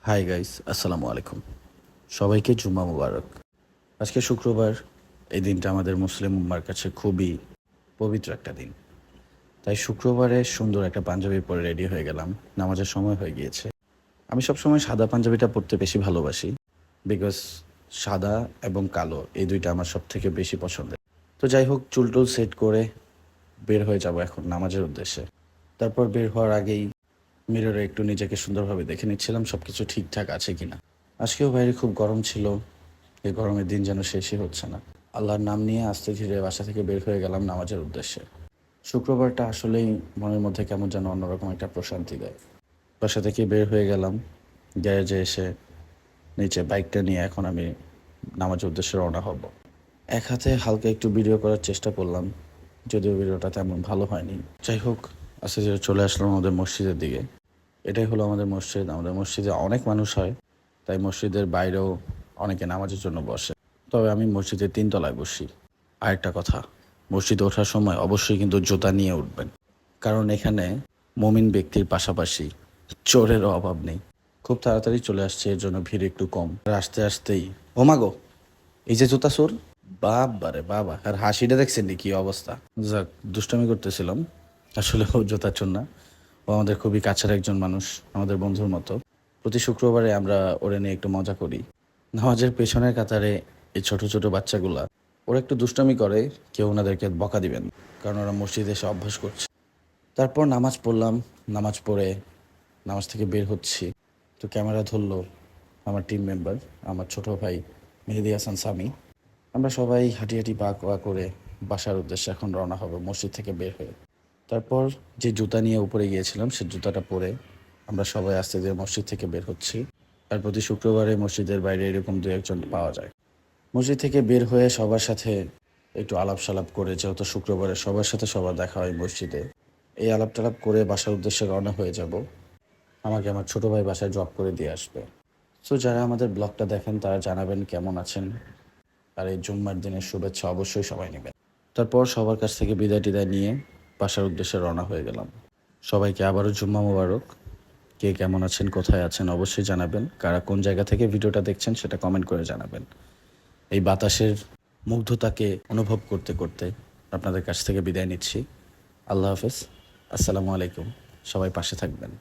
Hi guys, আসসালামু আলাইকুম। সবাইকে জুম্মা মুবারক। আজকে শুক্রবার। এই দিনটা আমাদের মুসলিম উম্মার কাছে খুবই পবিত্র একটা দিন। তাই শুক্রবারে সুন্দর একটা পাঞ্জাবি পরে রেডি হয়ে গেলাম। নামাজের সময় হয়ে গিয়েছে। আমি সবসময় সাদা পাঞ্জাবিটা পরতে বেশি ভালোবাসি, বিকজ সাদা এবং কালো এই দুইটা আমার সব থেকে বেশি পছন্দের। তো যাই হোক, চুলটুল সেট করে বের হয়ে যাব এখন নামাজের উদ্দেশ্যে। তারপর বের হওয়ার আগেই মিররে একটু নিজেকে সুন্দরভাবে দেখে নিচ্ছিলাম সব কিছু ঠিকঠাক আছে কিনা। আজকেও বাইরে খুব গরম ছিল। এই গরমের দিন যেন শেষই হচ্ছে না। আল্লাহর নাম নিয়ে আস্তে ধীরে বাসা থেকে বের হয়ে গেলাম নামাজের উদ্দেশ্যে। শুক্রবারটা আসলেই মনের মধ্যে কেমন যেন অন্যরকম একটা প্রশান্তি দেয়। বাসা থেকে বের হয়ে গেলাম, গ্যারেজে এসে নিচে বাইকটা নিয়ে এখন আমি নামাজের উদ্দেশ্যে রওনা হব। এক হাতে হালকা একটু ভিডিও করার চেষ্টা করলাম, যদিও ভিডিওটা তেমন ভালো হয়নি। যাই হোক, আস্তে ধীরে চলে আসলাম আমাদের মসজিদের দিকে। এটাই হলো আমাদের মসজিদ। আমাদের মসজিদে অনেক মানুষ হয়, তাই মসজিদের বাইরেও অনেকে নামাজের জন্য বসে। তবে আমি মসজিদের 3 তলায় বসি। আরেকটা কথা, মসজিদে ওঠার সময় অবশ্যই কিন্তু জুতা নিয়ে উঠবেন, কারণ এখানে মমিন ব্যক্তির পাশাপাশি চোরেরও অভাব নেই। খুব তাড়াতাড়ি চলে আসছে, এর জন্য ভিড় একটু কম। আর আসতে আসতেই ও মাগো, এই যে জুতা চোর! বাবারে বাবা, আর হাসিটা দেখছেন নি কি অবস্থা! যাক, দুষ্টামি করতেছিলাম। আসলে ও জুতা চোর না, ও আমাদের খুবই কাছের একজন মানুষ, আমাদের বন্ধুর মতো। প্রতি শুক্রবারে আমরা ওরে নিয়ে একটু মজা করি। নামাজের পেছনের কাতারে এই ছোট ছোট বাচ্চাগুলা, ওরা একটু দুষ্টামি করে, কেউ ওনাদেরকে বকা দিবেন, কারণ ওরা মসজিদে এসে অভ্যাস করছে। তারপর নামাজ পড়লাম। নামাজ পড়ে নামাজ থেকে বের হচ্ছি, তো ক্যামেরা ধরলো আমার টিম মেম্বার, আমার ছোট ভাই মেহেদি হাসান সামি। আমরা সবাই হাঁটি হাঁটি পা করে বাসার উদ্দেশ্যে এখন রওনা হব মসজিদ থেকে বের হয়ে। তারপর যে জুতা নিয়ে উপরে গিয়েছিলাম সে জুতাটা পরে আমরা সবাই আস্তে ধীরে মসজিদ থেকে বের হচ্ছি। আর প্রতি শুক্রবারে মসজিদের বাইরে এরকম দু একজন পাওয়া যায়। মসজিদ থেকে বের হয়ে সবার সাথে একটু আলাপ সালাপ করে, যেহেতু শুক্রবারে সবার সাথে সবার দেখা হয় মসজিদে, এই আলাপ টালাপ করে বাসার উদ্দেশ্যে রওনা হয়ে যাব। আমাকে আমার ছোট ভাই বাসায় ড্রপ করে দিয়ে আসবে। সো যারা আমাদের ব্লগটা দেখেন তারা জানাবেন কেমন আছেন, আর এই জুম্মার দিনের শুভেচ্ছা অবশ্যই সবাই নেবেন। তারপর সবার কাছ থেকে বিদায় টিদায় নিয়ে বাসার উদ্দেশ্যে রওনা হয়ে গেলাম। সবাইকে আবারও জুম্মা মোবারক। কে কেমন আছেন, কোথায় আছেন অবশ্যই জানাবেন। কারা কোন জায়গা থেকে ভিডিওটা দেখছেন সেটা কমেন্ট করে জানাবেন। এই বাতাসের মুগ্ধতাকে অনুভব করতে করতে আপনাদের কাছ থেকে বিদায় নিচ্ছি। আল্লাহ হাফেজ, আসসালামু আলাইকুম। সবাই পাশে থাকবেন।